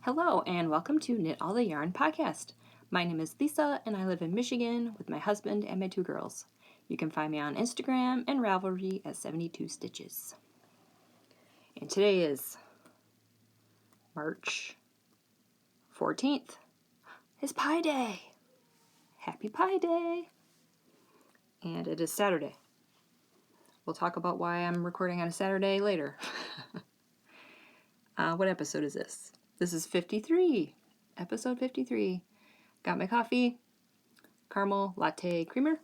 Hello and welcome to Knit All the Yarn podcast. My name is Lisa and I live in Michigan with my husband and my two girls. You can find me on Instagram and Ravelry at 72 Stitches. And today is March 14th. It's Pie Day. Happy Pie Day. And it is Saturday. We'll talk about why I'm recording on a Saturday later. What episode is this? This is 53, episode 53. Got my coffee, caramel latte creamer.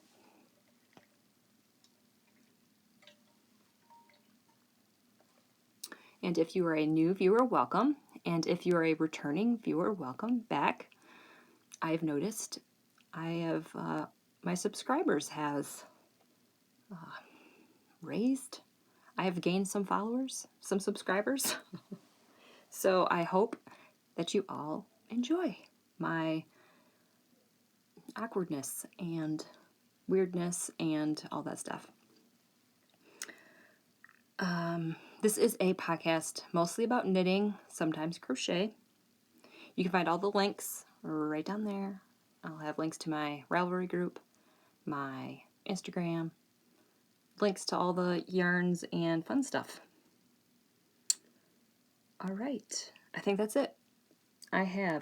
And if you are a new viewer, welcome. And if you are a returning viewer, welcome back. I've noticed my subscribers has raised. I have gained some followers, some subscribers. So I hope that you all enjoy my awkwardness and weirdness and all that stuff. This is a podcast mostly about knitting, sometimes crochet. You can find all the links right down there. I'll have links to my Ravelry group, my Instagram, links to all the yarns and fun stuff. All right, I think that's it. I have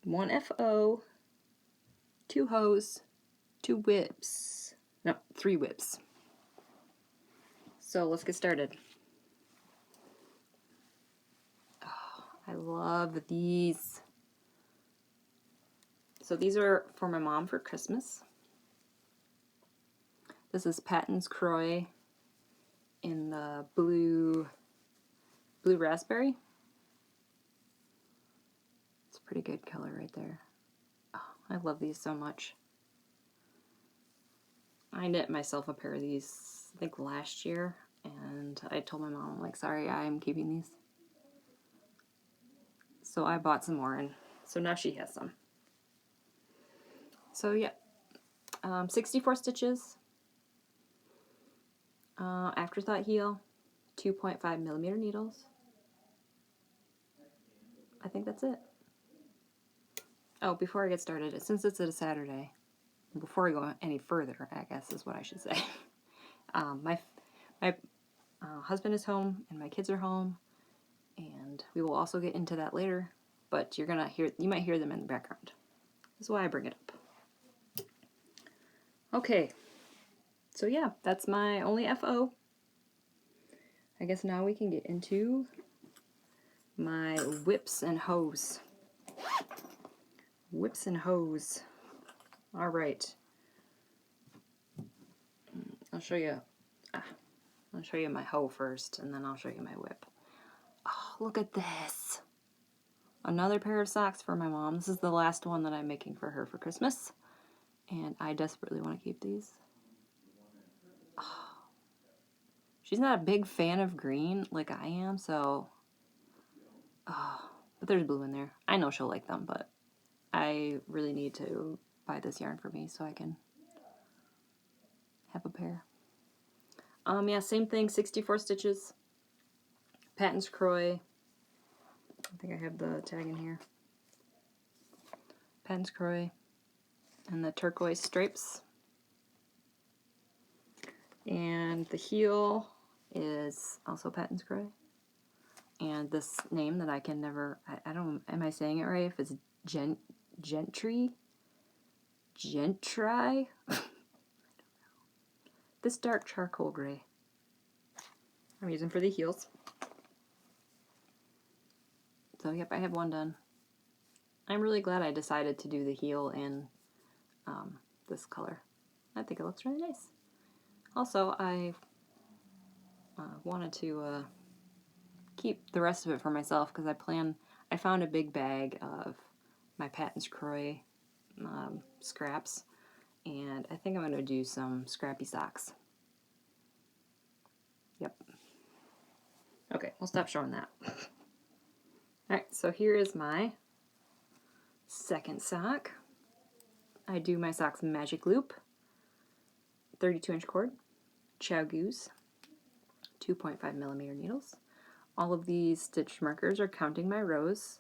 1 FO, 2 hose, 2 whips. No, 3 whips. So let's get started. Oh, I love these. So these are for my mom for Christmas. This is Patons Kroy in the blue raspberry. It's a pretty good color right there. Oh, I love these so much. I knit myself a pair of these, I think last year, and I told my mom, I'm like, sorry, I'm keeping these. So I bought some more, and so now she has some. So yeah, 64 stitches, afterthought heel, 2.5 millimeter needles. I think that's it. Oh, before I get started, since it's a Saturday, before I go any further, I guess is what I should say. My husband is home and my kids are home, and we will also get into that later. But you might hear them in the background. That's why I bring it up. Okay, so yeah, that's my only FO. I guess now we can get into my whips and hose. Whips and hose. All right. I'll show you my hoe first, and then I'll show you my whip. Oh, look at this. Another pair of socks for my mom. This is the last one that I'm making for her for Christmas, and I desperately want to keep these. Oh. She's not a big fan of green like I am, so... Oh, but there's blue in there. I know she'll like them, but I really need to buy this yarn for me so I can have a pair. Yeah, same thing, 64 stitches. Patons Kroy. I think I have the tag in here. Patons Kroy. And the turquoise stripes. And the heel is also Patons Kroy. And this name that I can never, I don't, am I saying it right? If it's Gentry? Gentry? This dark charcoal gray. I'm using for the heels. So yep, I have one done. I'm really glad I decided to do the heel in this color. I think it looks really nice. Also, I wanted to keep the rest of it for myself because I found a big bag of my Patons Kroy scraps, and I think I'm going to do some scrappy socks. Yep. Okay, we'll stop showing that. Alright, so here is my second sock. I do my socks magic loop, 32-inch cord, Chiaogoos, 2.5 millimeter needles. All of these stitch markers are counting my rows,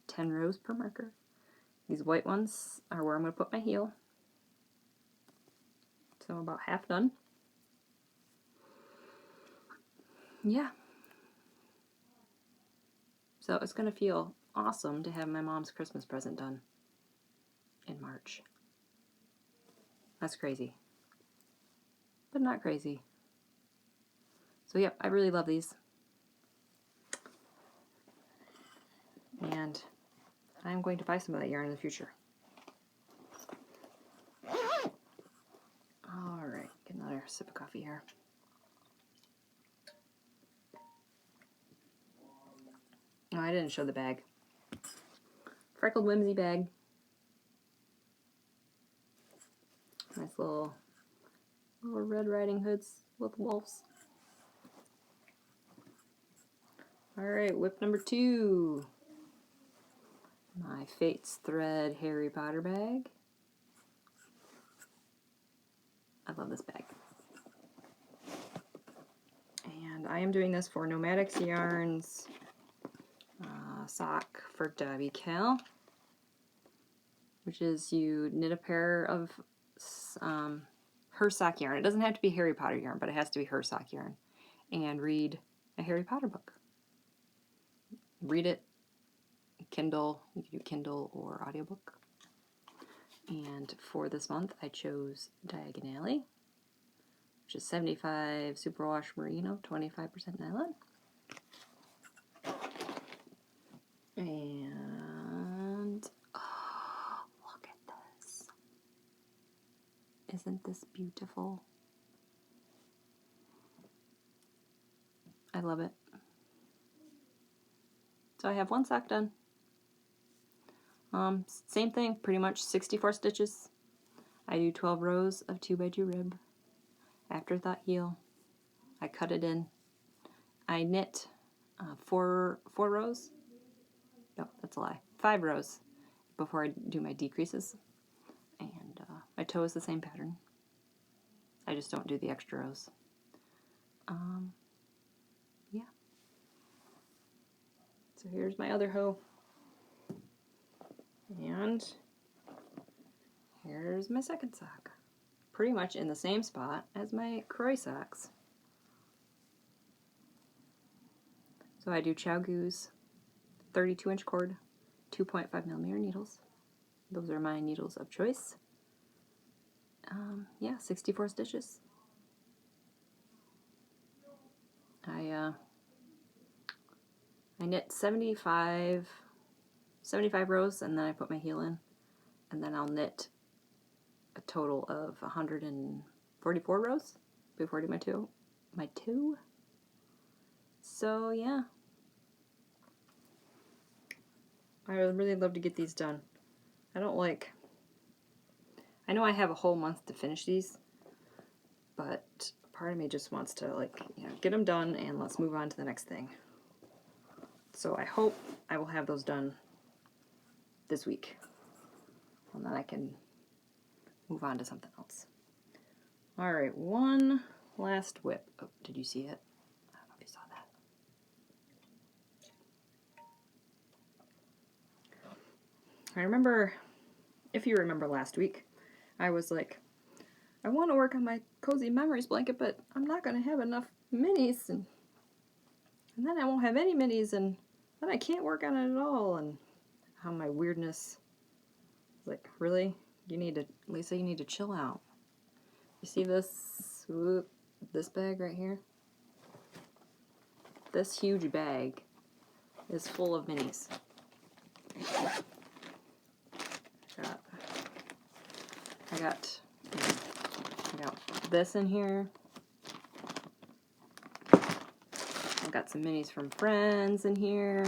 10 rows per marker. These white ones are where I'm going to put my heel. So I'm about half done. Yeah. So it's going to feel awesome to have my mom's Christmas present done in March. That's crazy. But not crazy. So yep, I really love these. And I'm going to buy some of that yarn in the future. Alright, get another sip of coffee here. Oh, I didn't show the bag. Freckled Whimsy bag. Nice little Red Riding Hoods with wolves. Alright, whip number 2. My Fates Thread Harry Potter bag. I love this bag. And I am doing this for Nomadics Yarns sock for KAL, which is you knit a pair of her sock yarn. It doesn't have to be Harry Potter yarn, but it has to be her sock yarn. And read a Harry Potter book. Read it, Kindle, you can do Kindle or audiobook. And for this month, I chose Diagonally, which is 75 superwash merino, 25% nylon. And oh, look at this. Isn't this beautiful? I love it. So I have one sock done. Same thing, pretty much 64 stitches. I do 12 rows of 2x2 rib. Afterthought heel. I cut it in. I knit 4 rows. No, that's a lie. 5 rows before I do my decreases. And my toe is the same pattern. I just don't do the extra rows. Yeah. So here's my other hoe. And here's my second sock. Pretty much in the same spot as my Kroy socks. So I do Chiaogoo's 32-inch cord, 2.5mm needles. Those are my needles of choice. Yeah, 64 stitches. I knit 75 rows, and then I put my heel in, and then I'll knit a total of 144 rows before I do my toe. So yeah, I would really love to get these done. I know I have a whole month to finish these, but part of me just wants to get them done and let's move on to the next thing. So I hope I will have those done this week, and then I can move on to something else. Alright, one last whip. Oh, did you see it? I don't know if you saw that. I remember, if you remember last week, I was like, I want to work on my Cozy Memories blanket, but I'm not going to have enough minis, and then I won't have any minis, and then I can't work on it at all, and how my weirdness was like, really? Lisa, you need to chill out. You see this? Whoop, this bag right here? This huge bag is full of minis. I got this in here. I've got some minis from friends in here.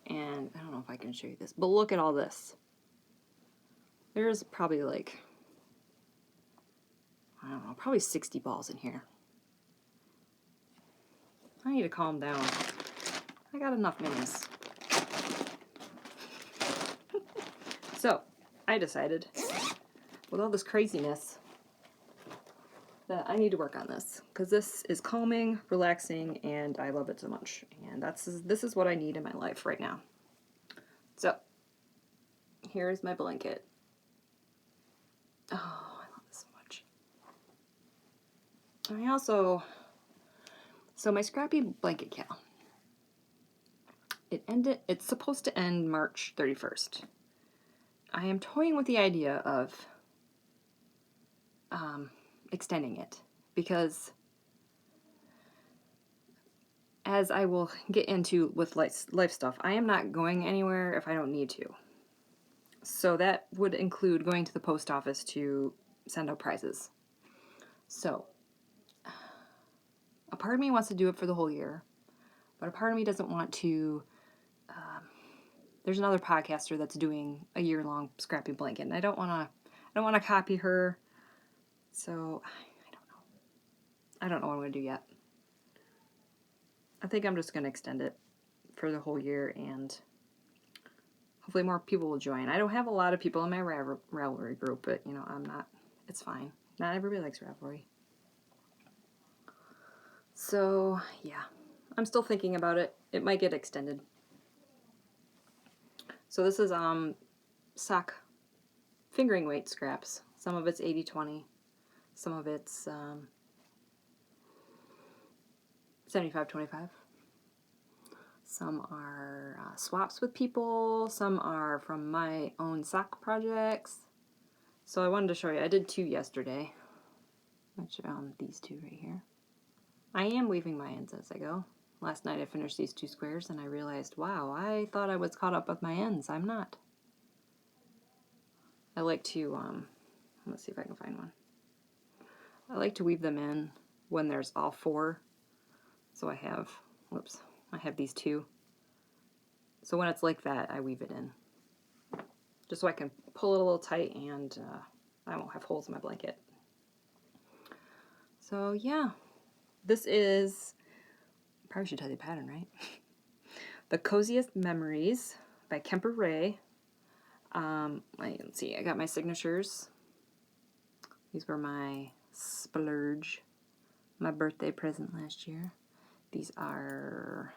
And I don't know if I can show you this, but look at all this. There's probably I don't know, probably 60 balls in here. I need to calm down. I got enough minis. So, I decided, with all this craziness, that I need to work on this because this is calming, relaxing, and I love it so much. And this is what I need in my life right now. So here's my blanket. Oh, I love this so much. I also, so my Scrappy Blanket KAL. It's supposed to end March 31st. I am toying with the idea of extending it because, as I will get into with life stuff, I am not going anywhere if I don't need to. So that would include going to the post office to send out prizes. So a part of me wants to do it for the whole year, but a part of me doesn't want to. There's another podcaster that's doing a year-long Scrappy Blanket, and I don't want to copy her. So I don't know what I'm gonna do yet. I think I'm just gonna extend it for the whole year, and hopefully more people will join. I don't have a lot of people in my Ravelry group, but I'm not. It's fine. Not everybody likes Ravelry. So yeah, I'm still thinking about it. It might get extended. So this is sock fingering weight scraps. Some of it's 80-20. Some of it's 75-25. Some are swaps with people. Some are from my own sock projects. So I wanted to show you. I did 2 yesterday, which these 2 right here. I am weaving my ends as I go. Last night I finished these 2 squares and I realized, wow, I thought I was caught up with my ends. I'm not. I like to, let's see if I can find one. I like to weave them in when there's all 4. So I have, I have these 2. So when it's like that, I weave it in. Just so I can pull it a little tight and I won't have holes in my blanket. So yeah, this is, probably should tell you the pattern, right? The Coziest Memories by Kroy. Let's see, I got my signatures. These were my splurge, my birthday present last year. These are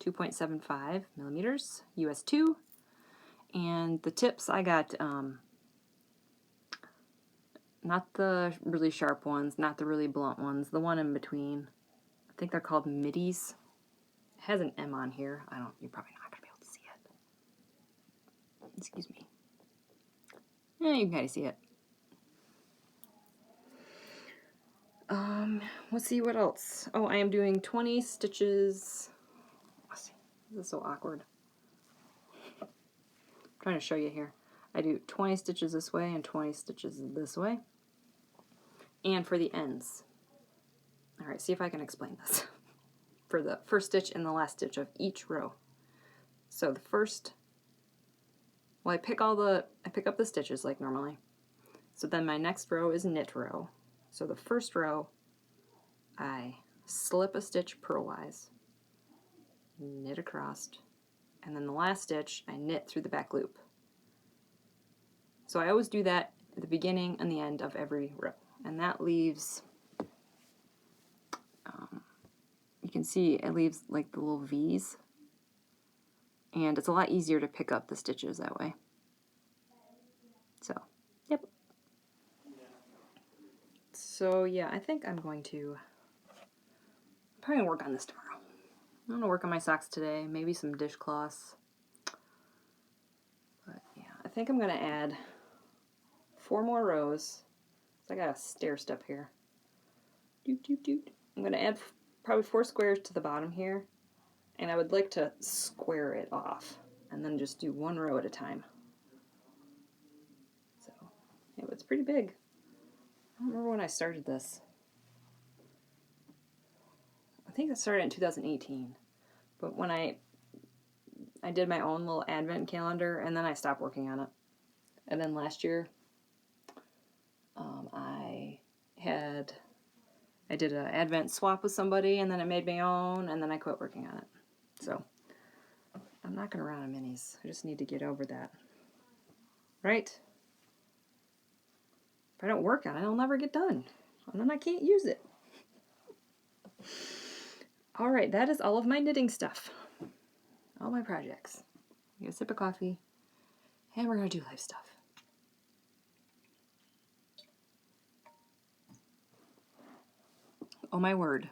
2.75 millimeters, US 2. And the tips I got, not the really sharp ones, not the really blunt ones, the one in between. I think they're called middies. It has an M on here. You're probably not going to be able to see it. Excuse me. Yeah, you can kind of see it. Let's see what else. Oh, I am doing 20 stitches. Let's see. This is so awkward. I'm trying to show you here. I do 20 stitches this way and 20 stitches this way. And for the ends. Alright, see if I can explain this. For the first stitch and the last stitch of each row. So the first, I pick up the stitches like normally. So then my next row is knit row. So the first row, I slip a stitch purlwise, knit across, and then the last stitch, I knit through the back loop. So I always do that at the beginning and the end of every row. And that leaves, you can see it leaves like the little V's. And it's a lot easier to pick up the stitches that way. So, yep. So yeah, I think I'm going to probably work on this tomorrow. I'm going to work on my socks today, maybe some dishcloths. But yeah, I think I'm going to add 4 more rows. So I got a stair step here. Doot, doot, doot. I'm going to add probably 4 squares to the bottom here. And I would like to square it off and then just do 1 row at a time. So, yeah, it's pretty big. I don't remember when I started this. I think I started in 2018. But when I did my own little advent calendar and then I stopped working on it. And then last year, I did an advent swap with somebody and then I made my own and then I quit working on it. So, I'm not going to run out of minis. I just need to get over that. Right? If I don't work on it, it'll never get done. and then I can't use it. All right, that is all of my knitting stuff. All my projects. Get a sip of coffee, and we're going to do life stuff. Oh my word.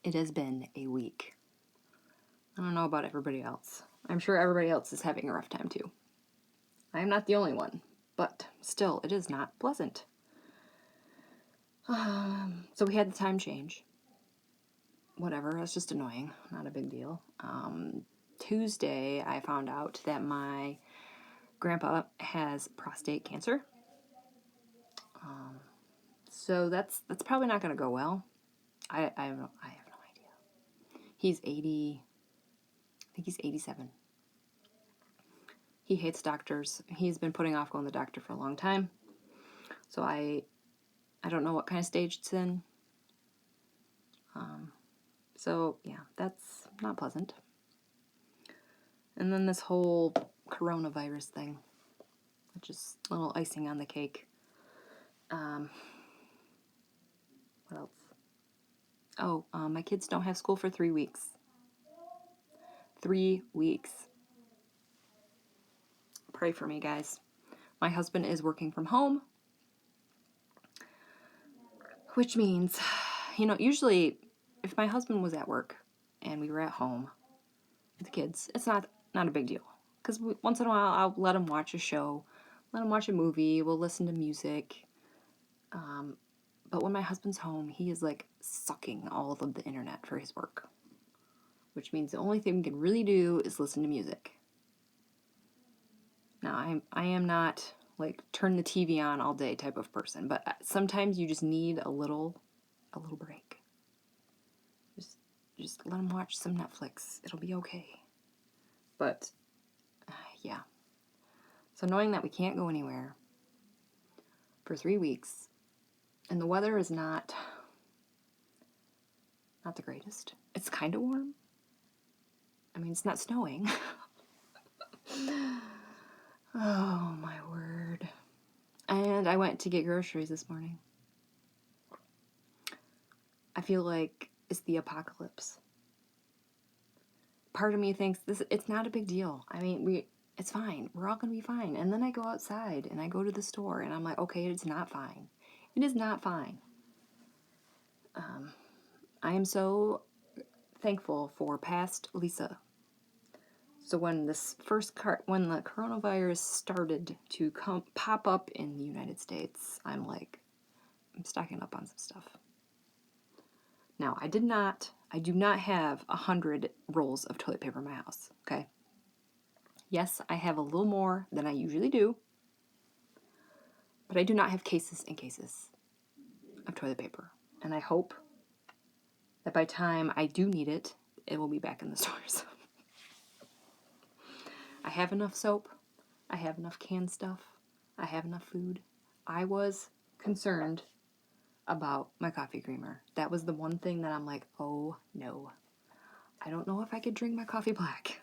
It has been a week. I don't know about everybody else. I'm sure everybody else is having a rough time too. I am not the only one, but still, it is not pleasant. So we had the time change. Whatever, it's just annoying. Not a big deal. Tuesday, I found out that my grandpa has prostate cancer. So that's probably not going to go well. I have no idea. He's 80. I think he's 87. He hates doctors. He's been putting off going to the doctor for a long time. So I don't know what kind of stage it's in. So yeah, that's not pleasant. And then this whole coronavirus thing, which is a little icing on the cake. What else? Oh, my kids don't have school for 3 weeks. 3 weeks. Pray for me, guys. My husband is working from home, which means, usually if my husband was at work and we were at home with the kids, it's not a big deal. Because once in a while, I'll let him watch a show, let him watch a movie, we'll listen to music. But when my husband's home, he is like sucking all of the internet for his work. Which means the only thing we can really do is listen to music. Now, I am not like turn the TV on all day type of person, but sometimes you just need a little break. Just let him watch some Netflix. It'll be okay. But yeah. So knowing that we can't go anywhere for 3 weeks, and the weather is not the greatest. It's kind of warm. I mean, it's not snowing. Oh, my word. And I went to get groceries this morning. I feel like it's the apocalypse. Part of me thinks it's not a big deal. I mean, it's fine. We're all going to be fine. And then I go outside and I go to the store and I'm like, okay, it's not fine. It is not fine. I am so thankful for past Lisa. So when the coronavirus started to pop up in the United States, I'm stocking up on some stuff. Now, I do not have 100 rolls of toilet paper in my house, okay? Yes, I have a little more than I usually do, but I do not have cases and cases of toilet paper. And I hope that by the time I do need it, it will be back in the stores. I have enough soap. I have enough canned stuff. I have enough food. I was concerned about my coffee creamer. That was the one thing that I'm like, oh no. I don't know if I could drink my coffee black.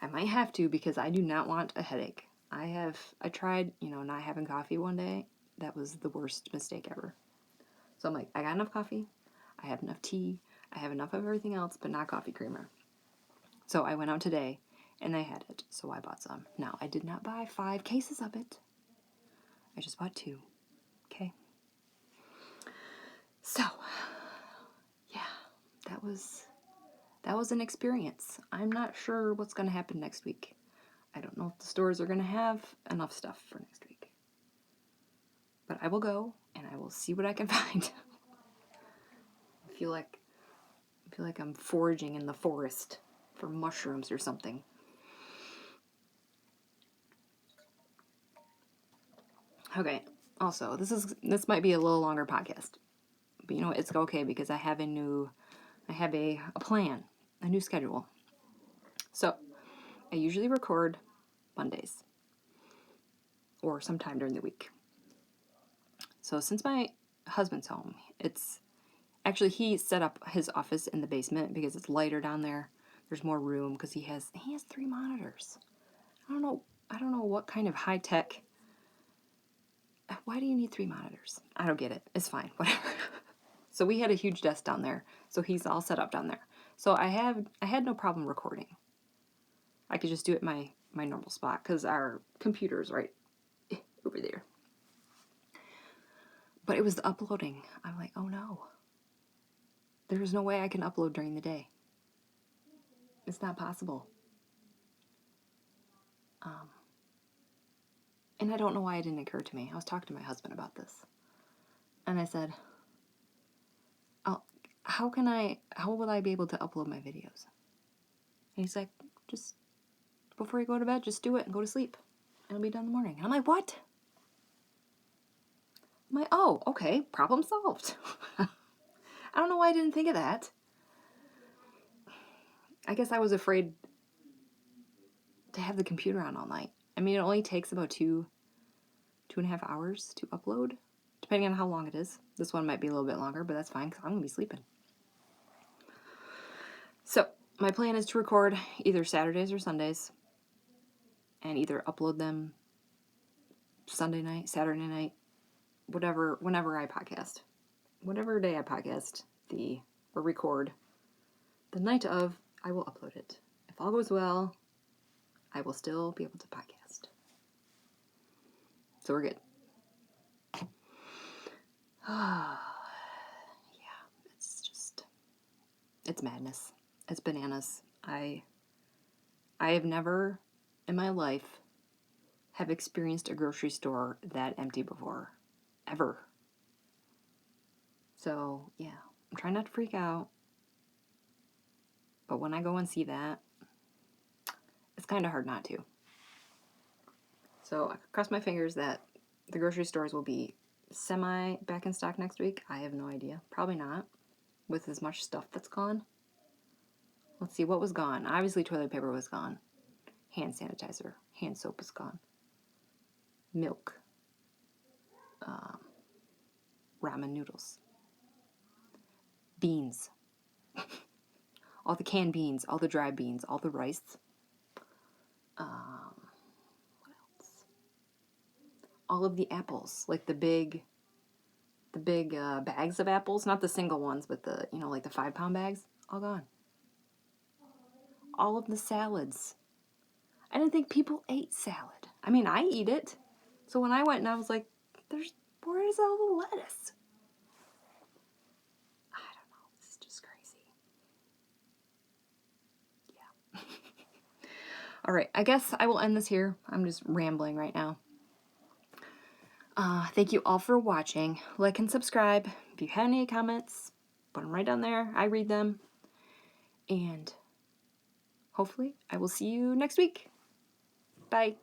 I might have to because I do not want a headache. I tried, not having coffee one day. That was the worst mistake ever. So I'm like, I got enough coffee. I have enough tea. I have enough of everything else, but not coffee creamer. So I went out today and they had it. So I bought some. Now, I did not buy 5 cases of it. I just bought 2. Okay. So, yeah, that was an experience. I'm not sure what's going to happen next week. I don't know if the stores are going to have enough stuff for next week. But I will go and I will see what I can find. I feel like I'm foraging in the forest for mushrooms or something. Okay. Also, this might be a little longer podcast. But you know what? It's okay because I have a plan, a new schedule. So, I usually record Mondays or sometime during the week. So, since my husband's home, actually he set up his office in the basement because it's lighter down there. There's more room because he has 3 monitors. I don't know what kind of high-tech Why do you need 3 monitors? I don't get it. It's fine. Whatever. So we had a huge desk down there. So he's all set up down there. So I had no problem recording. I could just do it in my normal spot because our computer's right over there. But it was the uploading. I'm like, oh no. There's no way I can upload during the day. It's not possible. And I don't know why it didn't occur to me. I was talking to my husband about this. And I said, oh, how will I be able to upload my videos? And he's like, just before you go to bed, just do it and go to sleep. It'll be done in the morning. And I'm like, what? I'm like, oh, okay, problem solved. I don't know why I didn't think of that. I guess I was afraid to have the computer on all night. I mean, it only takes about 2.5 hours to upload, depending on how long it is. This one might be a little bit longer, but that's fine because I'm going to be sleeping. So, my plan is to record either Saturdays or Sundays and either upload them Sunday night, Saturday night, whenever I podcast. Whatever day I podcast or record, the night of, I will upload it. If all goes well, I will still be able to podcast. So we're good. Yeah, it's madness. It's bananas. I have never in my life have experienced a grocery store that empty before. Ever. So, yeah. I'm trying not to freak out. But when I go and see that, it's kind of hard not to. So, I cross my fingers that the grocery stores will be semi back in stock next week. I have no idea. Probably not. With as much stuff that's gone. Let's see, what was gone? Obviously, toilet paper was gone. Hand sanitizer. Hand soap is gone. Milk. Ramen noodles. Beans. All the canned beans, all the dry beans, all the rice. What else? All of the apples, like the big bags of apples, not the single ones, but the, like the 5-pound bags, all gone. All of the salads. I didn't think people ate salad. I mean, I eat it. So when I went and I was like, where's all the lettuce? I don't know. This is just crazy. Yeah. All right. I guess I will end this here. I'm just rambling right now. Thank you all for watching. Like and subscribe. If you have any comments, put them right down there. I read them. And hopefully I will see you next week. Bye.